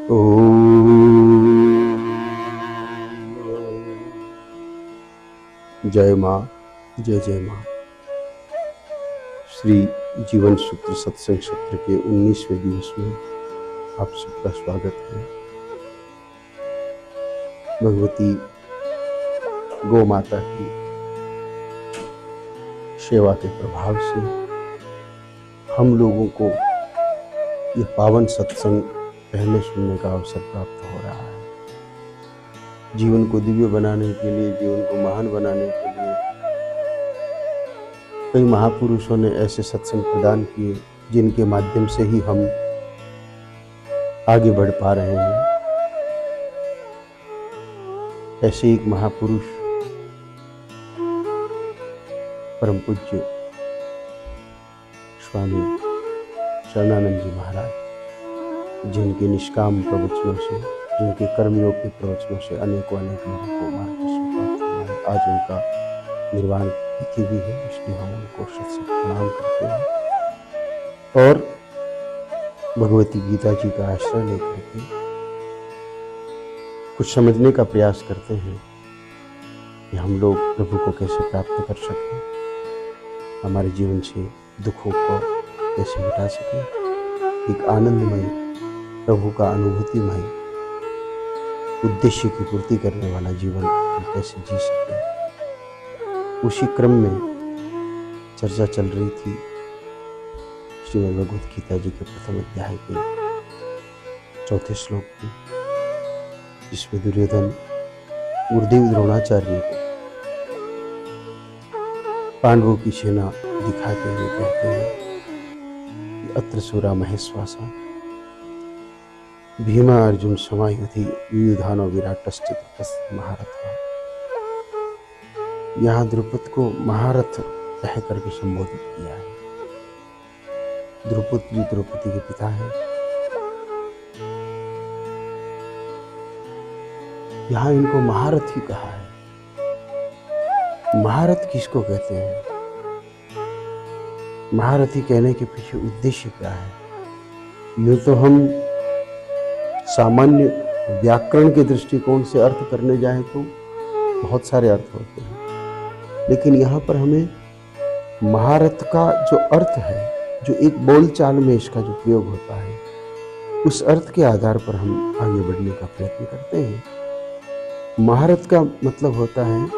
जय माँ, जय जय माँ। श्री जीवन सूत्र सत्संग सत्र के 19वें दिवस में आप सबका स्वागत है। भगवती गौ माता की सेवा के प्रभाव से हम लोगों को यह पावन सत्संग पहले सुनने का अवसर प्राप्त हो रहा है। जीवन को दिव्य बनाने के लिए, जीवन को महान बनाने के लिए कई महापुरुषों ने ऐसे सत्संग प्रदान किए जिनके माध्यम से ही हम आगे बढ़ पा रहे हैं। ऐसे एक महापुरुष परम पूज्य स्वामी शरणानंद जी महाराज, जिनके निष्काम प्रवचनों से, जिनके कर्मयोग के प्रवचनों से अनेकों लोगों को मार्गदर्शन प्राप्त हुआ है। आज उनका निर्वाण तिथि भी है, इसलिए हम उनको शत प्रणाम करते हैं और भगवती गीता जी का आश्रय लेकर के कुछ समझने का प्रयास करते हैं कि हम लोग प्रभु को कैसे प्राप्त कर सकें, हमारे जीवन से दुखों को कैसे मिटा सकें, एक आनंदमय प्रभु का अनुभूतिमय उद्देश्य की पूर्ति करने वाला जीवन हम कैसे जी सकें। उसी क्रम में चर्चा चल रही थी श्रीमद् भगवत गीता जी के प्रथम अध्याय के 4 श्लोक की, जिसमें दुर्योधन गुरुदेव द्रोणाचार्य को पांडवों की सेना दिखाते हुए कहते हैं कि अत्र सुरा महेश्वासा भीमा अर्जुन समायुधि युयुधानो विराटश्चित महारथ। यहाँ द्रुपद को महारथ कह करके संबोधित किया है। द्रुपद जी द्रौपदी के पिता है। यहाँ इनको महारथ ही कहा है। महारथ किसको कहते हैं? महारथी कहने के पीछे उद्देश्य क्या है? यूं तो हम सामान्य व्याकरण के दृष्टिकोण से अर्थ करने जाएं तो बहुत सारे अर्थ होते हैं, लेकिन यहाँ पर हमें महारथ का जो अर्थ है, जो एक बोलचाल में इसका जो प्रयोग होता है, उस अर्थ के आधार पर हम आगे बढ़ने का प्रयत्न करते हैं। महारथ का मतलब होता है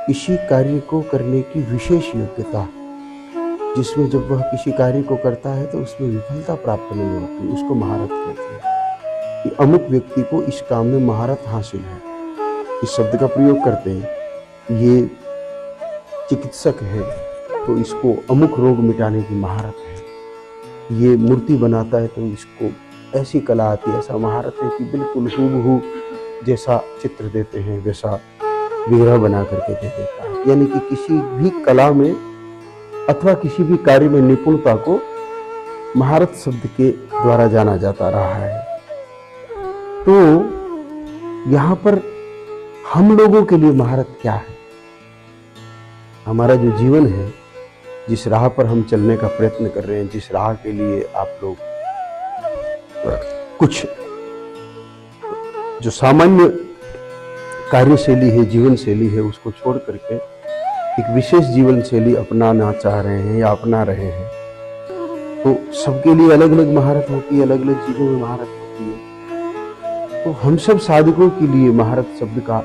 किसी कार्य को करने की विशेष योग्यता, जिसमें जब वह किसी कार्य को करता है तो उसमें विफलता प्राप्त नहीं होती, उसको महारथ कहते हैं कि अमुक व्यक्ति को इस काम में महारथ हासिल है। इस शब्द का प्रयोग करते हैं। ये चिकित्सक है तो इसको अमुक रोग मिटाने की महारत है। ये मूर्ति बनाता है तो इसको ऐसी कला आती है, ऐसा महारत है कि बिल्कुल हूबहू जैसा चित्र देते हैं वैसा विग्रह बना करके दे देता है। यानी कि किसी भी कला में अथवा किसी भी कार्य में निपुणता को महारत शब्द के द्वारा जाना जाता रहा है। तो यहाँ पर हम लोगों के लिए महारत क्या है? हमारा जो जीवन है, जिस राह पर हम चलने का प्रयत्न कर रहे हैं, जिस राह के लिए आप लोग कुछ जो सामान्य कार्यशैली है, जीवन शैली है, उसको छोड़ करके एक विशेष जीवन शैली अपनाना चाह रहे हैं या अपना रहे हैं, तो सबके लिए अलग अलग महारत होती है, अलग अलग चीजों में महारत होती है। तो हम सब साधकों के लिए महारत शब्द का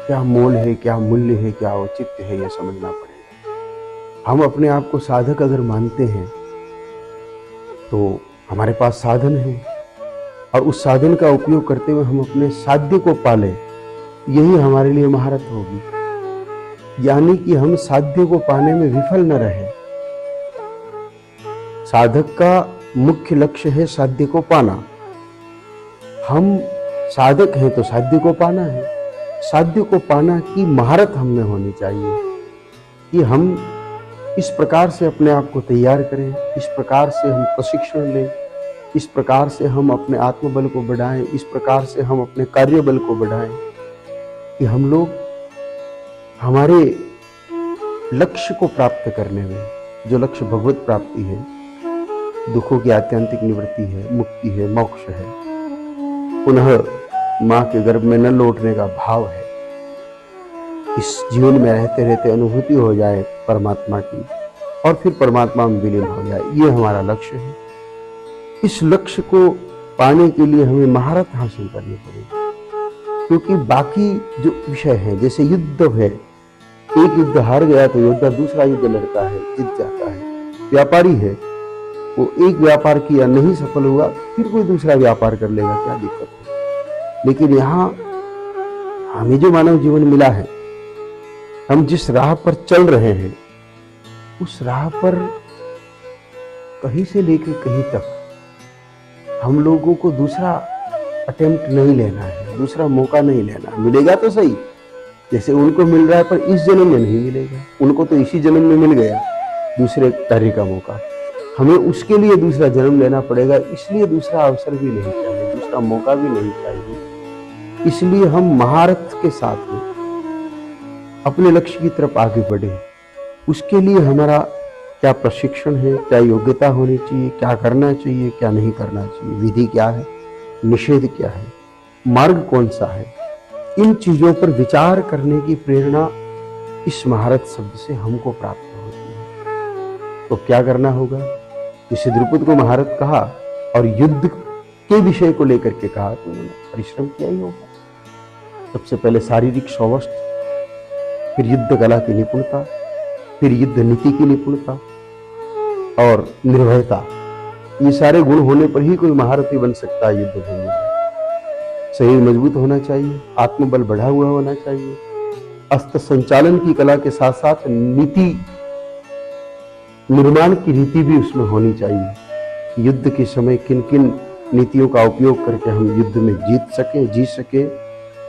क्या मोल है, क्या मूल्य है, क्या औचित्य है, यह समझना पड़ेगा। हम अपने आप को साधक अगर मानते हैं तो हमारे पास साधन है और उस साधन का उपयोग करते हुए हम अपने साध्य को पालें, यही हमारे लिए महारत होगी। यानी कि हम साध्य को पाने में विफल न रहे। साधक का मुख्य लक्ष्य है साध्य को पाना। हम साधक हैं तो साध्य को पाना है। साध्य को पाना की महारत हम में होनी चाहिए कि हम इस प्रकार से अपने आप को तैयार करें, इस प्रकार से हम प्रशिक्षण लें, इस प्रकार से हम अपने आत्मबल को बढ़ाएं, इस प्रकार से हम अपने कार्यबल को बढ़ाएं कि हम लोग हमारे लक्ष्य को प्राप्त करने में, जो लक्ष्य भगवत प्राप्ति है, दुखों की आत्यंतिक निवृत्ति है, मुक्ति है, मोक्ष है, पुनः माँ के गर्भ में न लौटने का भाव है। इस जीवन में रहते रहते अनुभूति हो जाए परमात्मा की और फिर परमात्मा में विलीन हो जाए, ये हमारा लक्ष्य है। इस लक्ष्य को पाने के लिए हमें महारत हासिल करनी पड़ेगी, क्योंकि बाकी जो विषय है, जैसे युद्ध है, एक युद्ध हार गया तो योद्धा दूसरा युद्ध लड़ता है, जीत जाता है। व्यापारी है, वो एक व्यापार किया, नहीं सफल हुआ, फिर कोई दूसरा व्यापार कर लेगा, क्या दिक्कत है। लेकिन यहाँ हमें जो मानव जीवन मिला है, हम जिस राह पर चल रहे हैं, उस राह पर कहीं से लेकर कहीं तक हम लोगों को दूसरा अटेम्प्ट नहीं लेना है, दूसरा मौका नहीं लेना। मिलेगा तो सही, जैसे उनको मिल रहा है, पर इस जन्म में नहीं मिलेगा। उनको तो इसी जन्म में मिल गया दूसरे कार्य का मौका, हमें उसके लिए दूसरा जन्म लेना पड़ेगा। इसलिए दूसरा अवसर भी नहीं चाहिए, दूसरा मौका भी नहीं चाहिए। इसलिए हम महारत के साथ में अपने लक्ष्य की तरफ आगे बढ़े। उसके लिए हमारा क्या प्रशिक्षण है, क्या योग्यता होनी चाहिए, क्या करना चाहिए, क्या नहीं करना चाहिए, विधि क्या है, निषेध क्या है, मार्ग कौन सा है, इन चीजों पर विचार करने की प्रेरणा इस महारत शब्द से हमको प्राप्त होती है। तो क्या करना होगा? जैसे द्रुपद को महारत कहा और युद्ध के विषय को लेकर के कहा, तो उन्होंने परिश्रम किया ही होगा। सबसे पहले शारीरिक सौष्ठ, फिर युद्ध कला की निपुणता, फिर युद्ध नीति की निपुणता और निर्भयता। ये सारे गुण होने पर ही कोई महारथी बन सकता है युद्ध भूमि में। शरीर मजबूत होना चाहिए, आत्मबल बढ़ा हुआ होना चाहिए, अस्त्र संचालन की कला के साथ साथ नीति निर्माण की रीति भी उसमें होनी चाहिए। युद्ध के समय किन किन नीतियों का उपयोग करके हम युद्ध में जीत सके,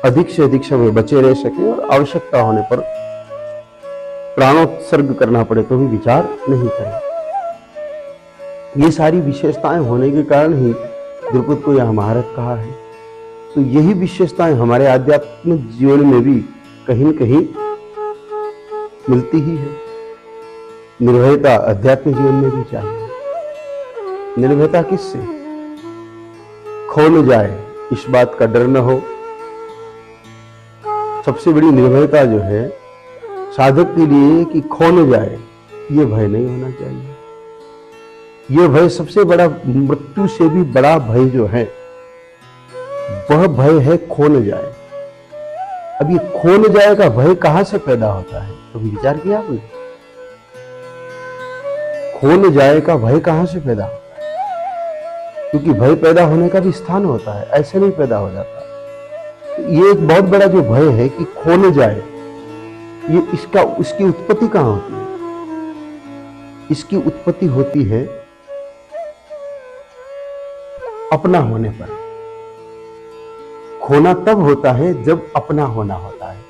अधिक से अधिक समय बचे रह सके और आवश्यकता होने पर प्राणोत्सर्ग करना पड़े तो भी विचार नहीं करें। ये सारी विशेषताएं होने के कारण ही द्रुपद को यह महारथ कहा है। तो यही विशेषताएं हमारे आध्यात्मिक जीवन में भी कहीं न कहीं मिलती ही है। निर्भयता अध्यात्मिक जीवन में भी चाहिए। निर्भयता किससे? खो न जाए इस बात का डर न हो। सबसे बड़ी निर्भयता जो है साधक के लिए कि खो न जाए, ये भय नहीं होना चाहिए। यह भय सबसे बड़ा, मृत्यु से भी बड़ा भय जो है वह भय है खो न जाए। अब ये खो न जाए का भय कहां से पैदा होता है, कभी विचार किया आपने? खो न जाए का भय कहां से पैदा होता है? क्योंकि भय पैदा होने का भी स्थान होता है, ऐसे नहीं पैदा हो जाता। ये एक बहुत बड़ा जो भय है कि खो न जाए, ये उसकी उत्पत्ति कहां होती है? इसकी उत्पत्ति होती है अपना होने पर। खोना तब होता है जब अपना होना होता है।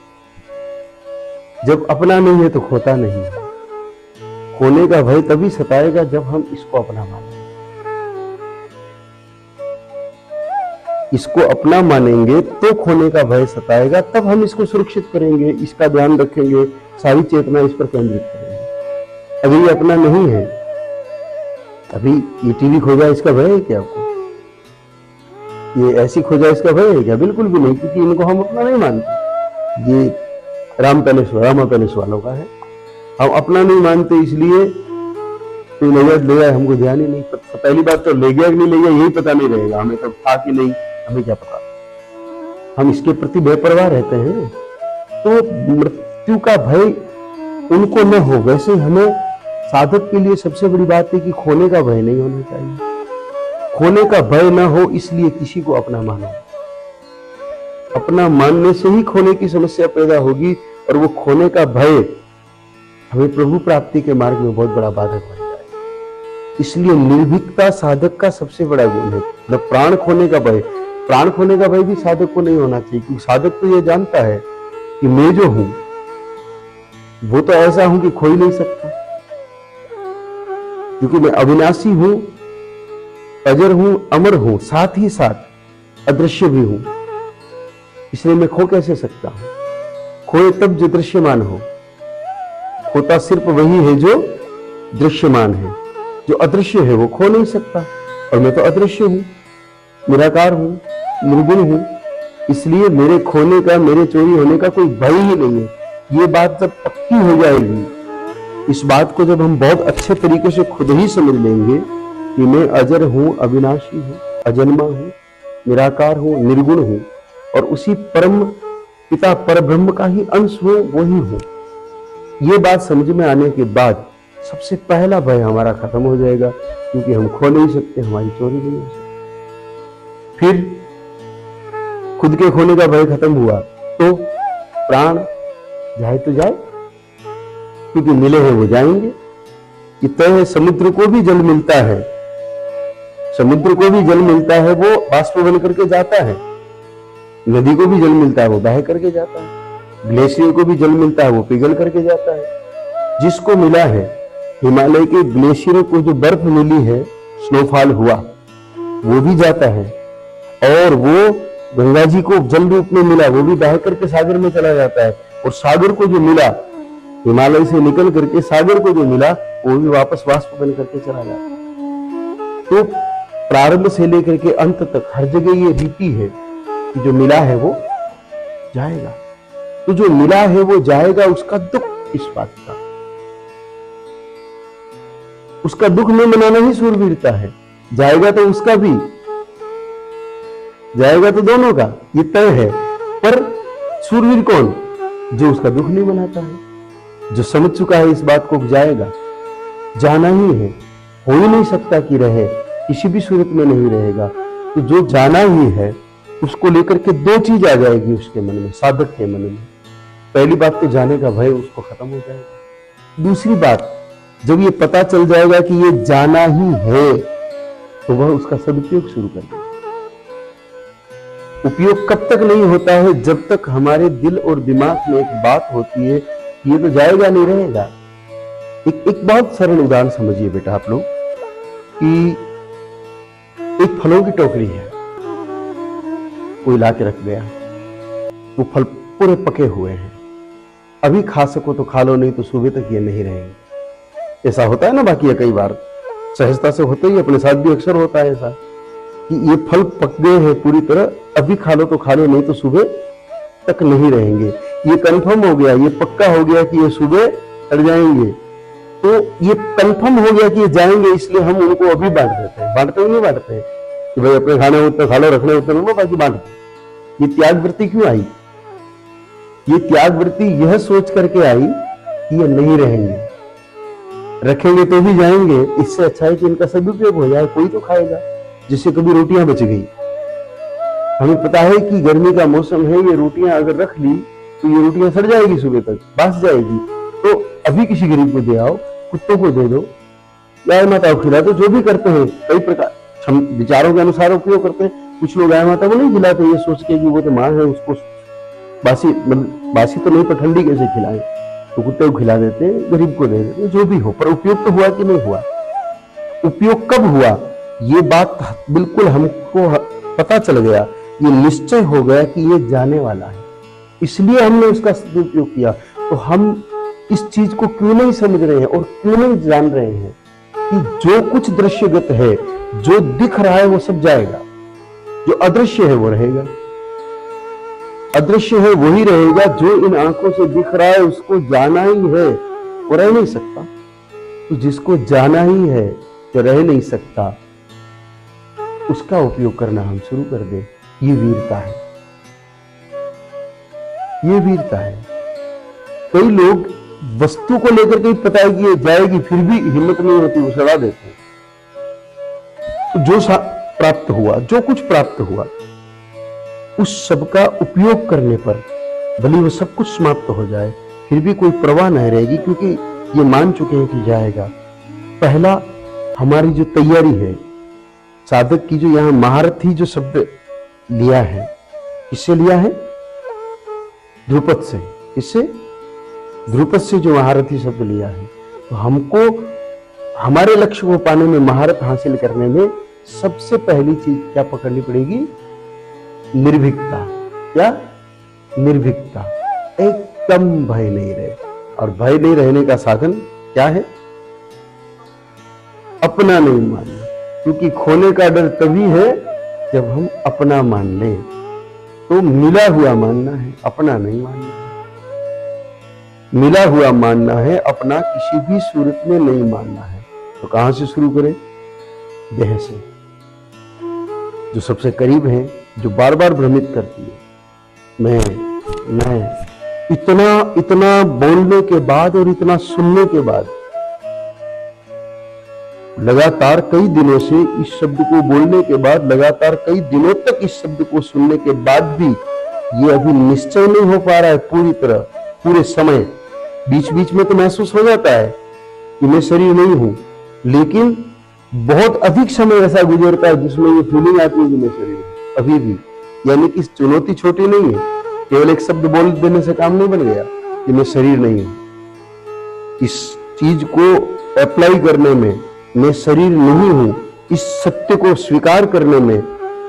जब अपना नहीं है तो खोता नहीं है। खोने का भय तभी सताएगा जब हम इसको अपना मानेंगे। इसको अपना मानेंगे तो खोने का भय सताएगा, तब हम इसको सुरक्षित करेंगे, इसका ध्यान रखेंगे, सारी चेतना इस पर केंद्रित करेंगे। अगर ये अपना नहीं है, अभी ये टीवी खो जाए इसका भय है क्या आपको? ये ऐसी खो जाए इसका भय है क्या? बिल्कुल भी नहीं, क्योंकि इनको हम अपना नहीं मानते। ये रामा पैलेस वालों का है। हम अपना नहीं मानते, इसलिए कोई ले गया हमको ध्यान ही नहीं। पहली बात तो ले गया कि नहीं ले गया यही पता नहीं रहेगा, हमें तो था कि नहीं हमें क्या पता। हम इसके प्रति बेपरवाह रहते हैं। तो मृत्यु का भय उनको न हो, वैसे हमें साधक के लिए सबसे बड़ी बात है कि खोने का भय नहीं होना चाहिए। खोने का भय न हो, इसलिए किसी को अपना मानो। अपना मानने से ही खोने की समस्या पैदा होगी, और वो खोने का भय हमें प्रभु प्राप्ति के मार्ग में बहुत बड़ा बाधक बन जाए। इसलिए निर्भीकता साधक का सबसे बड़ा गुण है। न प्राण खोने का भय, प्राण खोने का भय भी साधक को नहीं होना चाहिए, क्योंकि साधक तो ये जानता है कि मैं जो हूं वो तो ऐसा हूं कि खो ही नहीं सकता, क्योंकि मैं अविनाशी हूं, अजर हूं, अमर हूं, साथ ही साथ अदृश्य भी हूं। इसलिए मैं खो कैसे सकता हूं? खोए तब जो दृश्यमान हो। खोता सिर्फ वही है जो दृश्यमान है, जो अदृश्य है वो खो नहीं सकता। और मैं तो अदृश्य हूं, निराकार हूं, निर्गुण हूं, इसलिए मेरे खोने का, मेरे चोरी होने का कोई भय ही नहीं है। ये बात जब पक्की हो जाएगी, इस बात को जब हम बहुत अच्छे तरीके से खुद ही समझ लेंगे कि मैं अजर हूं, अविनाशी हूं, अजन्मा हूं, निराकार हूं, निर्गुण हूं और उसी परम पिता परब्रह्म का ही अंश हूं, वही हूं। ये बात समझ में आने के बाद सबसे पहला भय हमारा खत्म हो जाएगा, क्योंकि हम खो नहीं सकते, हमारी चोरी नहीं हो सकती। फिर खुद के खोने का भय खत्म हुआ तो प्राण जाए तो जाए, क्योंकि मिले हैं वो जाएंगे। कि तय है, समुद्र को भी जल मिलता है, समुद्र को भी जल मिलता है, वो बाष्प बन करके जाता है। नदी को भी जल मिलता है, वो बह करके जाता है। ग्लेशियर को भी जल मिलता है, वो पिघल करके जाता है। जिसको मिला है, हिमालय के ग्लेशियर को जो बर्फ मिली है, स्नोफॉल हुआ, वो भी जाता है। और वो गंगा जी को जल रूप में मिला, वो भी बह करके सागर में चला जाता है। और सागर को जो मिला, हिमालय से निकल करके सागर को जो मिला, वो भी वापस वाष्प बन करके चला जाता है। तो प्रारंभ से लेकर के अंत तक हर जगह ये रीति है कि जो मिला है वो जाएगा। तो जो मिला है वो जाएगा, उसका दुख इस बात का, उसका दुख में मनाना ही शूरवीरता है। जाएगा तो उसका भी, जाएगा तो दोनों का, ये तय है। पर शूरवीर कौन? जो उसका दुख नहीं मनाता है, जो समझ चुका है इस बात को, जाएगा, जाना ही है, हो ही नहीं सकता कि रहे, किसी भी सूरत में नहीं रहेगा। तो जो जाना ही है, उसको लेकर के दो चीज आ जाएगी उसके मन में, साधक के मन में। पहली बात तो जाने का भय उसको खत्म हो जाएगा। दूसरी बात, जब ये पता चल जाएगा कि ये जाना ही है, तो वह उसका सदुपयोग शुरू कर देगा। उपयोग कब तक नहीं होता है? जब तक हमारे दिल और दिमाग में एक बात होती है, ये तो जाएगा नहीं रहेगा। एक बहुत सरल उदाहरण समझिए बेटा आप लोग, कि एक फलों की टोकरी है, कोई ला के रख गया, वो फल पूरे पके हुए हैं, अभी खा सको तो खा लो, नहीं तो सुबह तक ये नहीं रहेंगे। ऐसा होता है ना, बाकी है कई बार सहजता से होता ही, अपने साथ भी अक्सर होता है ऐसा कि ये फल पक गए हैं पूरी तरह, अभी खा लो तो खा लो, नहीं तो सुबह तक नहीं रहेंगे। ये कंफर्म हो गया, ये पक्का हो गया कि ये सुबह सड़ जाएंगे। तो ये कंफर्म हो गया कि ये जाएंगे, इसलिए हम उनको अभी बांट देते हैं। बांटते ही नहीं बांटते कि भाई अपने खाने उतना खा लो, रखने उतना लो, बाकी बांट दो। ये त्याग वृत्ति क्यों आई? ये त्याग वृत्ति यह सोच करके आई कि ये नहीं रहेंगे, रखेंगे तो भी जाएंगे, इससे अच्छा है कि इनका सदुपयोग हो जाए, कोई तो खाएगा। जिससे कभी रोटियां बच गई, हमें पता है कि गर्मी का मौसम है, ये रोटियां अगर रख ली तो ये रोटियां सड़ जाएगी, सुबह तक बास जाएगी। तो अभी किसी गरीब को दे आओ, कुत्तों को दे दो, गाय माता को खिला दो, जो भी करते हैं कई प्रकार विचारों के अनुसार उपयोग करते हैं। कुछ लोग गाय माता को नहीं खिलाते, ये सोच के कि वो तो माँ है, उसको बासी तो नहीं पर ठंडी कैसे खिलाएं, तो कुत्ते को खिला देते हैं, गरीब को दे देते हैं, जो भी हो। पर उपयोग तो हुआ कि नहीं हुआ? उपयोग कब हुआ? ये बात बिल्कुल हमको पता चल गया, ये निश्चय हो गया कि ये जाने वाला है, इसलिए हमने उसका सदुपयोग किया। तो हम इस चीज को क्यों नहीं समझ रहे हैं और क्यों नहीं जान रहे हैं कि जो कुछ दृश्यगत है, जो दिख रहा है वो सब जाएगा, जो अदृश्य है वो रहेगा। अदृश्य है वही रहेगा, जो इन आंखों से दिख रहा है उसको जाना ही है, वो रह नहीं सकता। तो जिसको जाना ही है, जो रह नहीं सकता, उसका उपयोग करना हम शुरू कर दें, ये वीरता है, ये वीरता है। कई लोग वस्तु को लेकर के पता है कि ये जाएगी, फिर भी हिम्मत नहीं होती, वो सड़ा देते हैं। तो जो प्राप्त हुआ, जो कुछ प्राप्त हुआ, उस सब का उपयोग करने पर भले वो सब कुछ समाप्त हो जाए, फिर भी कोई परवाह नहीं रहेगी, क्योंकि ये मान चुके हैं कि जाएगा। पहला हमारी जो तैयारी है, साधक की जो यहाँ महारथी जो शब्द लिया है, किससे लिया है? ध्रुपद से। किससे? ध्रुपद से जो महारथी शब्द लिया है। तो हमको हमारे लक्ष्य को पाने में, महारत हासिल करने में सबसे पहली चीज क्या पकड़नी पड़ेगी? निर्भीकता। क्या? निर्भीकता। एकदम भय नहीं रहे। और भय नहीं रहने का साधन क्या है? अपना नहीं मानना। क्योंकि खोने का डर तभी है जब हम अपना मान लें तो मिला हुआ मानना है, अपना नहीं मानना है। मिला हुआ मानना है, अपना किसी भी सूरत में नहीं मानना है। तो कहां से शुरू करें? देह से, जो सबसे करीब है, जो बार बार भ्रमित करती है। मैं इतना बोलने के बाद और इतना सुनने के बाद, लगातार कई दिनों से इस शब्द को बोलने के बाद, लगातार कई दिनों तक इस शब्द को सुनने के बाद भी ये अभी निश्चय नहीं हो पा रहा है पूरी तरह, पूरे समय। बीच बीच में तो महसूस हो जाता है कि मैं शरीर नहीं हूं, लेकिन बहुत अधिक समय ऐसा गुजरता है जिसमें ये फीलिंग आती है कि मैं शरीर हूं अभी भी। यानी कि चुनौती छोटी नहीं है, केवल एक शब्द बोल देने से काम नहीं बन गया कि मैं शरीर नहीं हूं। इस चीज को अप्लाई करने में, मैं शरीर नहीं हूं, इस सत्य को स्वीकार करने में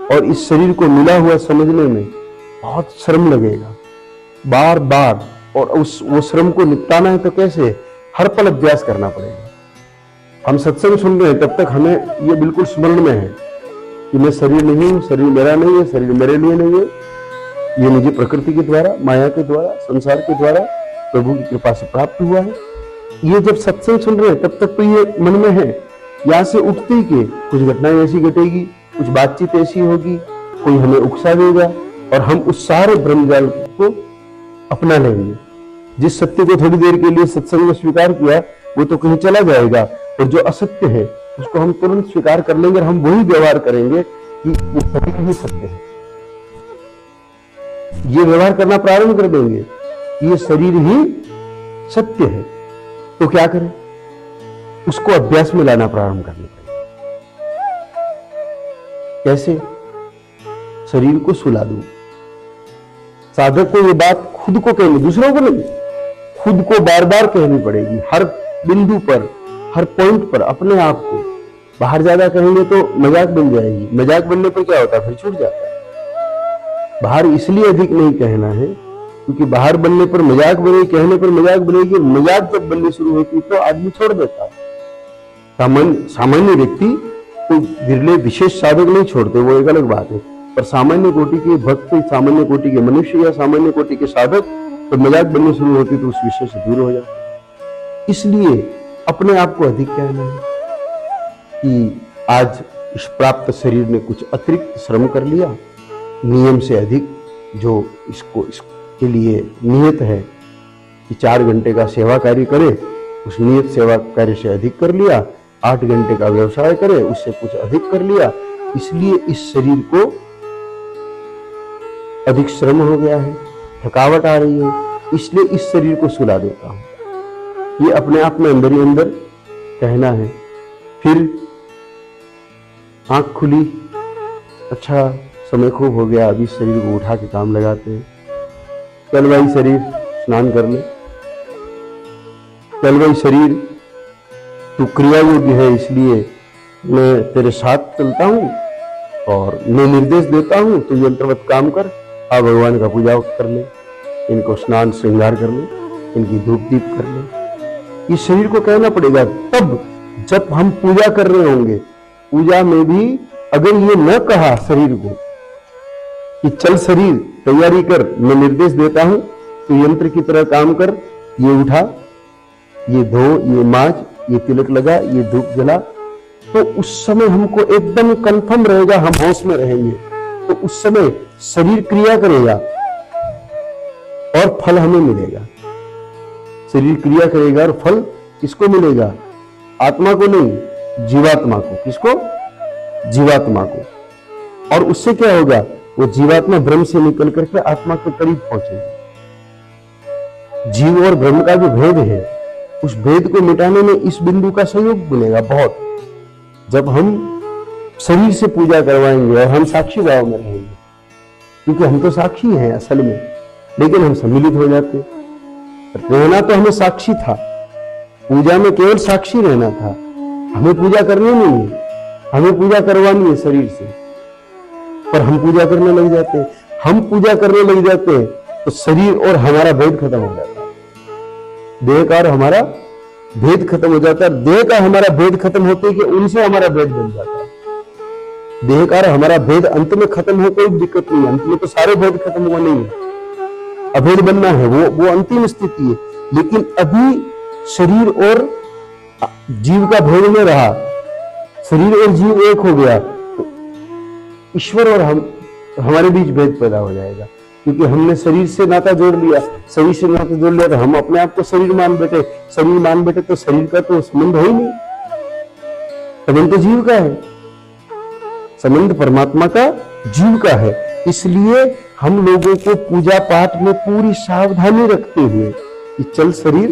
और इस शरीर को मिला हुआ समझने में बहुत श्रम लगेगा, बार बार। और वो श्रम को निपटाना है तो कैसे? हर पल अभ्यास करना पड़ेगा। हम सत्संग सुन रहे हैं तब तक हमें ये बिल्कुल स्मरण में है कि मैं शरीर नहीं हूं, शरीर मेरा नहीं है, शरीर मेरे लिए नहीं है, ये मुझे प्रकृति के द्वारा, माया के द्वारा, संसार के द्वारा प्रभु की कृपा से प्राप्त हुआ है। ये जब सत्संग सुन रहे हैं तब तक तो ये मन में है। यहाँ से उठते ही के कुछ घटनाएं ऐसी घटेगी, कुछ बातचीत ऐसी होगी, कोई हमें उकसा देगा और हम उस सारे ब्रह्मजाल को अपना लेंगे। जिस सत्य को थोड़ी देर के लिए सत्संग में स्वीकार किया वो तो कहीं चला जाएगा, और जो असत्य है उसको हम तुरंत स्वीकार कर लेंगे और हम वही व्यवहार करेंगे कि ये सत्य ही सत्य है। ये व्यवहार करना प्रारंभ कर देंगे कि ये शरीर ही सत्य है। तो क्या करें? उसको अभ्यास में लाना प्रारंभ करना पड़ेगा। कैसे? शरीर को सुला दूं। साधक को ये बात खुद को कहनी, दूसरों को नहीं, खुद को बार बार कहनी पड़ेगी। हर बिंदु पर, हर पॉइंट पर अपने आप को। बाहर ज्यादा कहेंगे तो मजाक बन जाएगी, मजाक बनने पर क्या होता है? फिर छूट जाता है। बाहर इसलिए अधिक नहीं कहना है क्योंकि बाहर बनने पर मजाक बनेगी, कहने पर मजाक बनेगी। मजाक जब बननी शुरू होती तो आदमी छोड़ देता है। सामान्य व्यक्ति तो विरले विशेष साधक नहीं छोड़ते, वो एक अलग बात है। पर सामान्य कोटि के भक्त, सामान्य कोटि के मनुष्य या सामान्य कोटि के साधक तो मजाक बननी शुरू होती तो उस विषय से दूर हो जाते। इसलिए अपने आप को अधिक कहना है कि आज इस प्राप्त शरीर ने कुछ अतिरिक्त श्रम कर लिया, नियम से अधिक जो इसके लिए नियत है कि 4 घंटे का सेवा कार्य करे, उस नियत सेवा कार्य से अधिक कर लिया। 8 घंटे का व्यवसाय करे, उससे कुछ अधिक कर लिया। इसलिए इस शरीर को अधिक श्रम हो गया है, थकावट आ रही है, इसलिए इस शरीर को सुला देता हूं। ये अपने आप में अंदर ही अंदर कहना है। फिर आंख खुली, अच्छा समय खूब हो गया, अभी शरीर को उठा के काम लगाते हैं। चल भाई शरीर, स्नान कर ले। चल भाई शरीर, तू क्रिया योग्य है, इसलिए मैं तेरे साथ चलता हूं और मैं निर्देश देता हूं, तू यंत्रवत काम कर। आ भगवान का पूजा कर ले, इनको स्नान श्रृंगार कर ले, इनकी धूप दीप कर ले। इस शरीर को कहना पड़ेगा। तब जब हम पूजा कर रहे होंगे, पूजा में भी अगर ये न कहा शरीर को कि चल शरीर तैयारी कर, मैं निर्देश देता हूं, तो यंत्र की तरह काम कर, ये उठा, ये धो, ये माज, ये तिलक लगा, ये धूप जला, तो उस समय हमको एकदम कंफर्म रहेगा, हम होश में रहेंगे। तो उस समय शरीर क्रिया करेगा और फल हमें मिलेगा। शरीर क्रिया करेगा और फल किसको मिलेगा? आत्मा को नहीं, जीवात्मा को। किसको? जीवात्मा को। और उससे क्या होगा? वो जीवात्मा ब्रह्म से निकल करके आत्मा के करीब पहुंचेगी। जीव और ब्रह्म का जो भेद है, उस भेद को मिटाने में इस बिंदु का सहयोग मिलेगा बहुत। जब हम शरीर से पूजा करवाएंगे और हम साक्षी भाव में रहेंगे, क्योंकि हम तो साक्षी हैं असल में, लेकिन हम सम्मिलित हो जाते। रहना तो हमें साक्षी था, पूजा में केवल साक्षी रहना था। हमें पूजा करनी नहीं है, हमें पूजा करवानी है शरीर से, पर हम पूजा करने लग जाते हैं। हम पूजा करने लग जाते हैं तो शरीर और हमारा भेद खत्म हो जाता है। देह का और हमारा भेद खत्म हो जाता है। देह का हमारा भेद खत्म होते कि उनसे हमारा भेद बन जाता है। देहकार हमारा भेद अंत में खत्म हो कोई दिक्कत नहीं है, अंत में तो सारे भेद खत्म हुआ नहीं है, अभेद बनना है, वो अंतिम स्थिति है। लेकिन अभी शरीर और जीव का भेद में रहा, शरीर और जीव एक हो गया तो ईश्वर और हमारे बीच भेद पैदा हो जाएगा, क्योंकि हमने शरीर से नाता जोड़ लिया, शरीर से नाता जोड़ लिया तो हम अपने आप को शरीर मान बैठे, शरीर मान बैठे तो शरीर का तो संबंध है ही नहीं, संबंध तो जीव का है, संबंध परमात्मा का जीव का है। इसलिए हम लोगों को पूजा पाठ में पूरी सावधानी रखते हुए कि चल शरीर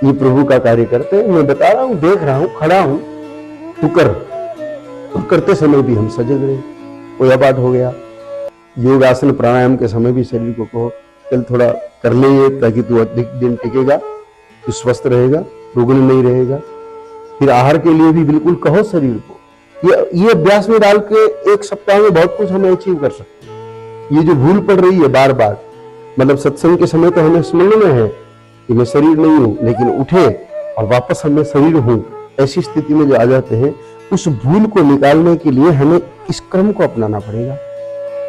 ये प्रभु का कार्य करते हैं, मैं बता रहा हूं, देख रहा हूं, खड़ा हूं, तू कर। और करते समय भी हम सजग रहे, कोई अबाध हो गया। योग आसन प्राणायाम के समय भी शरीर को कहो चल थोड़ा कर ले ये, ताकि तू अधिक दिन टिकेगा, तू स्वस्थ रहेगा, रुग्ण नहीं रहेगा। फिर आहार के लिए भी बिल्कुल कहो शरीर को, ये अभ्यास में डाल के 1 सप्ताह में बहुत कुछ हमें अचीव कर सकते हैं। ये जो भूल पड़ रही है बार बार, मतलब सत्संग के समय तो हमें स्मरण में है कि मैं शरीर नहीं हूं, लेकिन उठे और वापस मैं शरीर हूं, ऐसी स्थिति में जो आ जाते हैं, उस भूल को निकालने के लिए हमें इस क्रम को अपनाना पड़ेगा,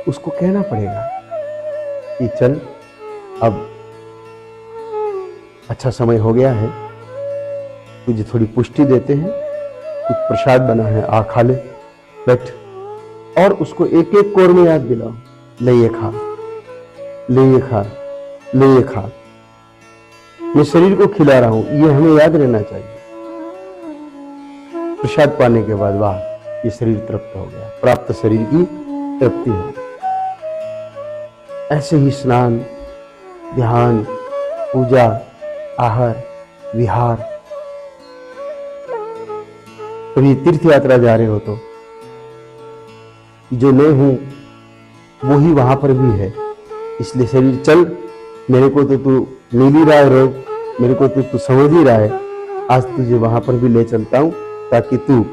उसको कहना पड़ेगा कि चल अब अच्छा समय हो गया है, तुझे थोड़ी पुष्टि देते हैं, कुछ प्रसाद बना है, आ खा ले, बैठ। और उसको एक एक कोर में याद दिलाओ, ले ये खा, ले ये खा, ले ये खा, मैं शरीर को खिला रहा हूं, ये हमें याद रहना चाहिए। प्रसाद पाने के बाद वाह ये शरीर तृप्त हो गया, प्राप्त शरीर की तृप्ति हो गई। ऐसे ही स्नान, ध्यान, पूजा, आहार, विहार, कभी तीर्थ यात्रा जा रहे हो तो जो मैं हूं वो ही वहां पर भी है, इसलिए शरीर चल, मेरे को तो तू मिल ही रहा है रोज, मेरे को तो तू समझ ही रहा है, आज तुझे वहां पर भी ले चलता हूं ताकि तू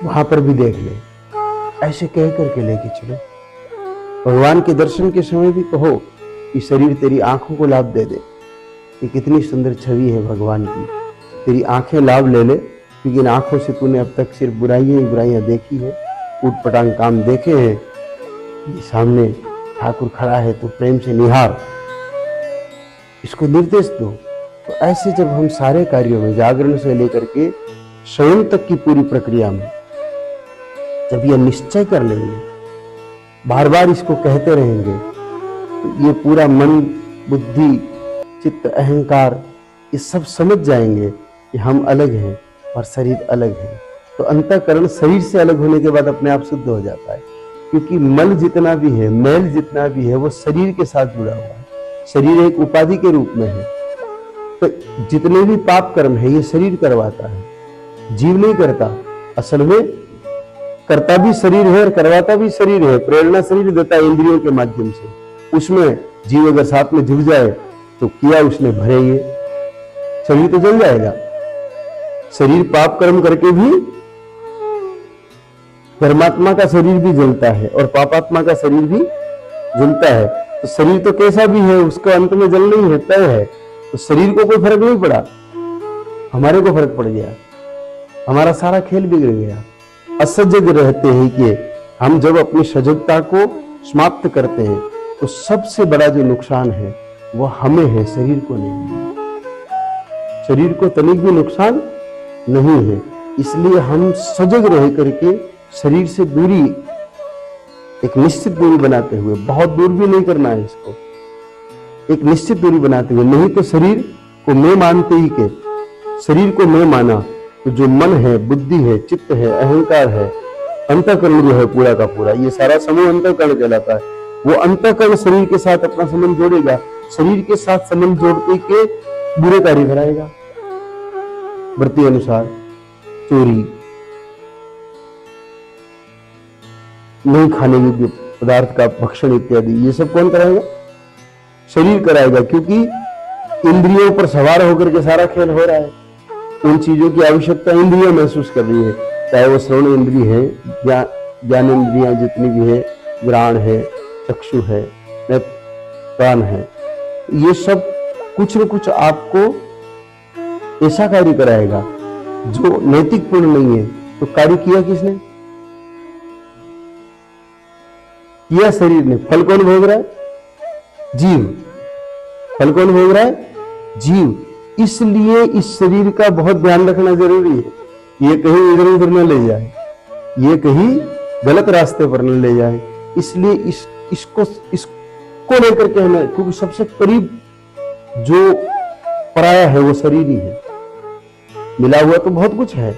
वहां पर भी देख ले। ऐसे कह करके लेके चलो। भगवान के दर्शन के समय भी कहो कि शरीर तेरी आंखों को लाभ दे दे, ये कितनी सुंदर छवि है भगवान की, तेरी आंखें लाभ ले ले, क्योंकि इन आंखों से तूने अब तक सिर्फ बुराइयां देखी है, ऊट-पटांग काम देखे हैं। ये सामने ठाकुर खड़ा है तो प्रेम से निहार, इसको निर्देश दो। तो ऐसे जब हम सारे कार्यों में, जागरण से लेकर के स्वयं तक की पूरी प्रक्रिया में जब यह निश्चय कर लेंगे, बार बार इसको कहते रहेंगे, तो ये पूरा मन, बुद्धि, चित्त, अहंकार ये सब समझ जाएंगे कि हम अलग हैं और शरीर अलग है। तो अंतःकरण शरीर से अलग होने के बाद अपने आप शुद्ध हो जाता है, क्योंकि मल जितना भी है, मैल जितना भी है, वो शरीर के साथ जुड़ा हुआ है। शरीर एक उपाधि के रूप में है, तो जितने भी पाप कर्म है ये शरीर करवाता है, जीव नहीं करता। असल में करता भी शरीर है और करवाता भी शरीर है, प्रेरणा शरीर देता है इंद्रियों के माध्यम से। उसमें जीव अगर साथ में जुड़ जाए तो किया उसने भरे, ये शरीर तो जल जाएगा। शरीर पाप कर्म करके भी परमात्मा का शरीर भी जलता है और पापात्मा का शरीर भी जलता है। तो शरीर तो कैसा भी है, उसका अंत में जल नहीं है, तय है। तो शरीर को कोई फर्क नहीं पड़ा, हमारे को फर्क पड़ गया, हमारा सारा खेल बिगड़ गया। असजग रहते हैं कि हम जब अपनी सजगता को समाप्त करते हैं तो सबसे बड़ा जो नुकसान है वह हमें है, शरीर को नहीं। शरीर को तनिक भी नुकसान नहीं है, इसलिए हम सजग रह करके शरीर से दूरी, एक निश्चित दूरी बनाते हुए, बहुत दूर भी नहीं करना है इसको, एक निश्चित दूरी बनाते हुए। नहीं तो शरीर को मैं मानते ही के, शरीर को मैं माना तो जो मन है, बुद्धि है, चित्त है, अहंकार है, अंतःकरण जो है पूरा का पूरा, ये सारा समूह अंतःकरण कहलाता है। वो अंतःकरण शरीर के साथ अपना संबंध जोड़ेगा, शरीर के साथ संबंध जोड़ते के बुरे कार्य कराएगा, वृत्ति अनुसार चोरी, नहीं खाने योग्य पदार्थ का भक्षण इत्यादि, ये सब कौन कराएगा? शरीर कराएगा, क्योंकि इंद्रियों पर सवार होकर के सारा खेल हो रहा है। उन चीजों की आवश्यकता इंद्रियां महसूस कर रही है, चाहे वो श्रवण इंद्रिय है, ज्ञान इंद्रियां जितनी भी है, घ्राण है, चक्षु है, प्राण है, ये सब कुछ न कुछ आपको ऐसा कार्य कराएगा जो नैतिक पूर्ण नहीं है, तो कार्य किया किसने? किया शरीर ने। फल कौन भोग रहा है? जीव। फल कौन भोग रहा है? जीव। इसलिए इस शरीर का बहुत ध्यान रखना जरूरी है। ये कहीं इधर उधर न ले जाए, ये कहीं गलत रास्ते पर न ले जाए। इसलिए इसको लेकर के हमें, क्योंकि सबसे करीब जो पराया है वो शरीर ही है। मिला हुआ तो बहुत कुछ है,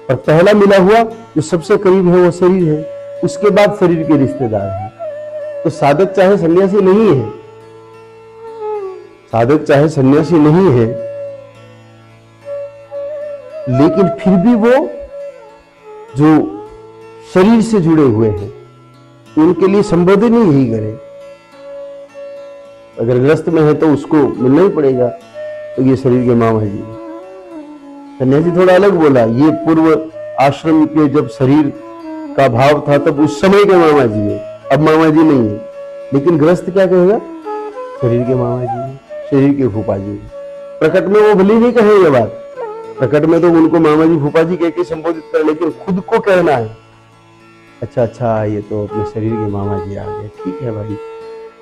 पर पहला मिला हुआ जो सबसे करीब है वो शरीर है। उसके बाद शरीर के रिश्तेदार हैं। तो साधक चाहे सन्यासी नहीं है, साधक चाहे सन्यासी नहीं है, लेकिन फिर भी वो जो शरीर से जुड़े हुए हैं उनके लिए संबोधन ही यही करे। अगर ग्रस्त में है तो उसको मिलना ही पड़ेगा। तो ये शरीर के मामा जी। सन्यासी थोड़ा अलग बोला, ये पूर्व आश्रम के जब शरीर का भाव था तब उस समय के मामा जी है, अब मामा जी नहीं है। लेकिन ग्रस्त क्या कहेगा? शरीर के मामा जी है, शरीर के फूफा जी है। प्रकट में वो भली नहीं कहे ये बात, प्रकट में तो उनको मामा जी फूफा जी कह के संबोधित कर, लेकिन खुद को कहना है अच्छा ये तो अपने शरीर के मामा जी आ गए। ठीक है भाई,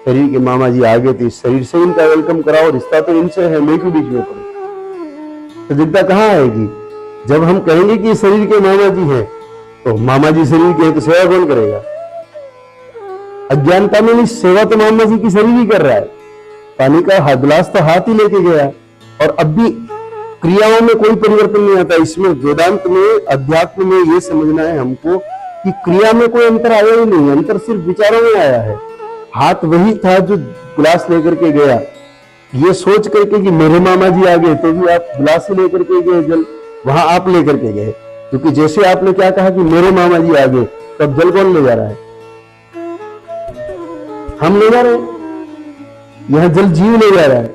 शरीर के मामा जी आ गए तो इस शरीर से इनका वेलकम कराओ, रिश्ता तो इनसे है, मैं क्यों बीच में पड़ू? तो सजगता कहाँ आएगी? जब हम कहेंगे कि शरीर के मामा जी हैं, तो मामा जी शरीर के हैं तो सेवा कौन करेगा? अज्ञानता में नहीं, सेवा तो मामा जी की शरीर ही कर रहा है। पानी का गिलास तो हाथ ही लेके गया, और अब भी क्रियाओं में कोई परिवर्तन नहीं आता। इसमें वेदांत में, अध्यात्म में ये समझना है हमको कि क्रिया में कोई अंतर आया ही नहीं, अंतर सिर्फ विचारों में आया है। हाथ वही था जो गिलास लेकर के गया, ये सोच करके कि मेरे मामा जी आ गए, तो भी आप गिलास ही लेकर के गए, जल वहां आप लेकर के गए। क्योंकि जैसे आपने क्या कहा कि मेरे मामा जी आ गए, तब जल कौन ले जा रहा है? हम ले जा रहे हैं। यहां जल जीव ले जा रहा है,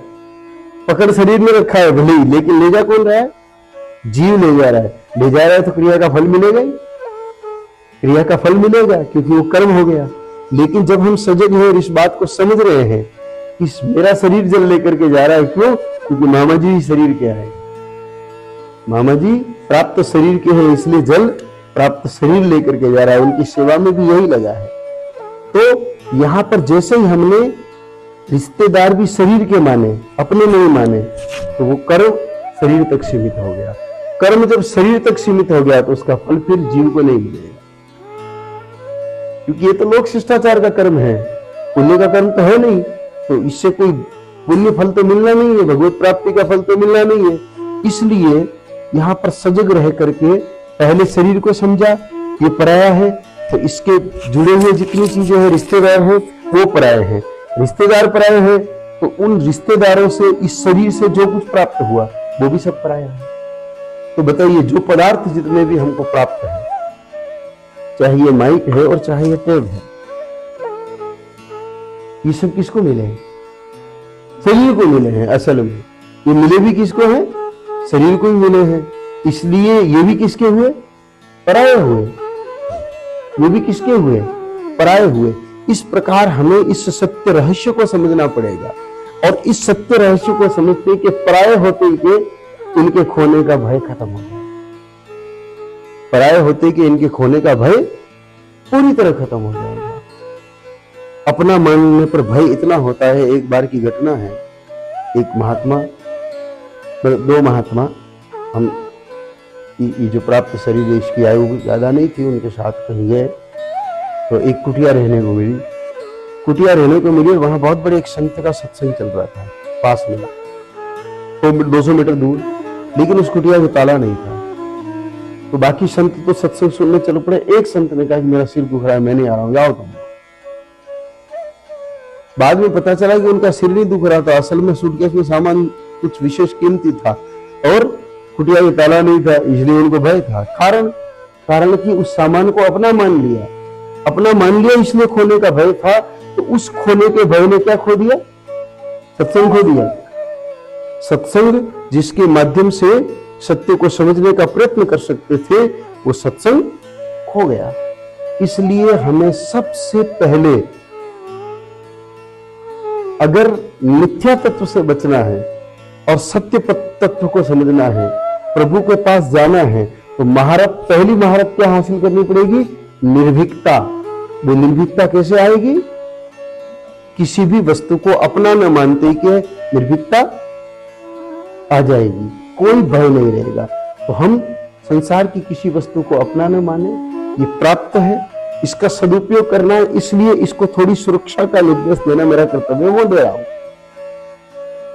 पकड़ शरीर में रखा है भले ही, लेकिन ले जा कौन रहा है? जीव ले जा रहा है। ले जा रहा है तो क्रिया का फल मिलेगा ही, क्रिया का फल मिलेगा, क्योंकि वो कर्म हो गया। लेकिन जब हम सजग हैं और इस बात को समझ रहे हैं कि मेरा शरीर जल लेकर के जा रहा है, क्यों? क्योंकि मामा जी ही शरीर के है, मामा जी प्राप्त शरीर के हैं, इसलिए जल प्राप्त शरीर लेकर के जा रहा है। उनकी सेवा में भी यही लगा है। तो यहां पर जैसे ही हमने रिश्तेदार भी शरीर के माने, अपने नहीं माने, तो वो कर्म शरीर तक सीमित हो गया। कर्म जब शरीर तक सीमित हो गया तो उसका फल फिर जीव को नहीं मिलेगा, क्योंकि ये तो लोक शिष्टाचार का कर्म है, पुण्य का कर्म तो है नहीं। तो इससे कोई पुण्य फल तो मिलना नहीं है, भगवत प्राप्ति का फल तो मिलना नहीं है। इसलिए यहाँ पर सजग रह करके पहले शरीर को समझा, ये पराया है, तो इसके जुड़े हुए जितनी चीजें हैं, रिश्तेदार हैं, वो पराये हैं। रिश्तेदार पराये हैं तो उन रिश्तेदारों से, इस शरीर से जो कुछ प्राप्त हुआ वो भी सब पराया है। तो बताइए, जो पदार्थ जितने भी हमको प्राप्त है, चाहे ये माइक है और चाहे ये टैब है, ये सब किसको मिले हैं? शरीर को मिले हैं। असल में ये मिले भी किसको हैं? शरीर को ही मिले हैं। इसलिए ये भी किसके हुए? पराये हुए। ये भी किसके हुए? पराये हुए। इस प्रकार हमें इस सत्य रहस्य को समझना पड़ेगा, और इस सत्य रहस्य को समझते कि पराये होते के इनके खोने का भय खत्म हो जाए। पराये होते कि इनके खोने का भय पूरी तरह खत्म हो जाएगा। अपना मानने पर भय इतना होता है। एक बार की घटना है, एक महात्मा, दो महात्मा, हम ये जो प्राप्त शरीर है इसकी आयु भी ज्यादा नहीं थी, उनके साथ कहीं गए तो एक कुटिया रहने को मिली। कुटिया रहने को मिली, वहां बहुत बड़े एक संत का सत्संग चल रहा था पास में, तो 200 मीटर दूर, लेकिन उस कुटिया में ताला नहीं था। तो बाकी संत तो सत्संग सुनने चल पड़े। एक संत ने कहा कि मेरा सिर दुख रहा है, मैं नहीं आ रहा हूं, जाओ तुम। बाद में पता चला कि उनका सिर नहीं दुख रहा था, असल में सूटकेस में सामान कुछ विशेष कीमती था और कुटिया में ताला नहीं था, इसलिए उनको भय था। कारण कि उस सामान को अपना मान लिया, इसलिए खोने का भय था। तो उस खोने के भय ने क्या खो दिया? सत्संग खो दिया। सत्संग जिसके माध्यम से सत्य को समझने का प्रयत्न कर सकते थे, वो सत्संग खो गया। इसलिए हमें सबसे पहले अगर मिथ्या तत्व से बचना है और सत्य तत्व को समझना है, प्रभु के पास जाना है, तो महारत, पहली महारत क्या हासिल करनी पड़ेगी? निर्भीकता। वो निर्भीकता कैसे आएगी? किसी भी वस्तु को अपना न मानते कि निर्भीकता आ जाएगी, कोई भय नहीं रहेगा। तो हम संसार की किसी वस्तु को अपना न माने, ये प्राप्त है, इसका सदुपयोग करना है, इसलिए इसको थोड़ी सुरक्षा का निर्देश देना मेरा कर्तव्य, वो दे रहा हूं।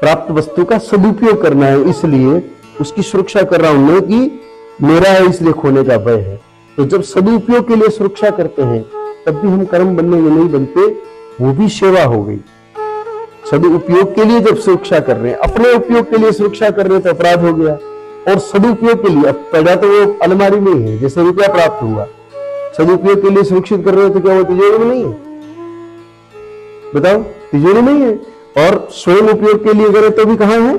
प्राप्त वस्तु का सदुपयोग करना है, इसलिए उसकी सुरक्षा कर रहा हूं, न कि मेरा है इसलिए खोने का भय है। तो जब सदुपयोग के लिए सुरक्षा करते हैं तब भी हम कर्म बनने में नहीं बनते, वो भी सेवा हो गई। सदुपयोग के लिए जब सुरक्षा कर रहे हैं, अपने उपयोग के लिए सुरक्षा कर रहे हैं तो अपराध हो गया। और सदुपयोग के लिए, अब पैदा तो वो अलमारी में ही है, जैसे रुपया प्राप्त हुआ, सदुपयोग के लिए सुरक्षित कर रहे हो तो क्या वो तिजोरी में नहीं है? बताओ, तिजोरी में ही है। और स्वयं उपयोग के लिए करें तो भी कहां है?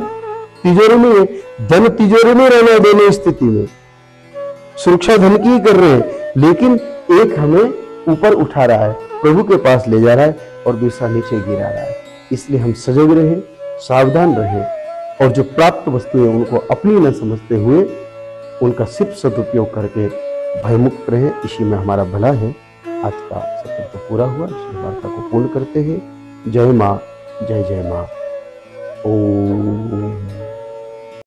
तिजोरी में है। धन तिजोरी में रहने देने स्थिति में सुरक्षा धन की ही कर रहे हैं, लेकिन एक हमें ऊपर उठा रहा है, प्रभु के पास ले जा रहा है, और दूसरा नीचे गिरा रहा है। इसलिए हम सजग रहें, सावधान रहें, और जो प्राप्त वस्तु है उनको अपनी न समझते हुए उनका सिर्फ सदुपयोग करके भयमुक्त रहें। इसी में हमारा भला है। आज का सत्र तो पूरा हुआ, इस वार्ता को पूर्ण करते हैं। जय माँ, जय जय माँ। ओम।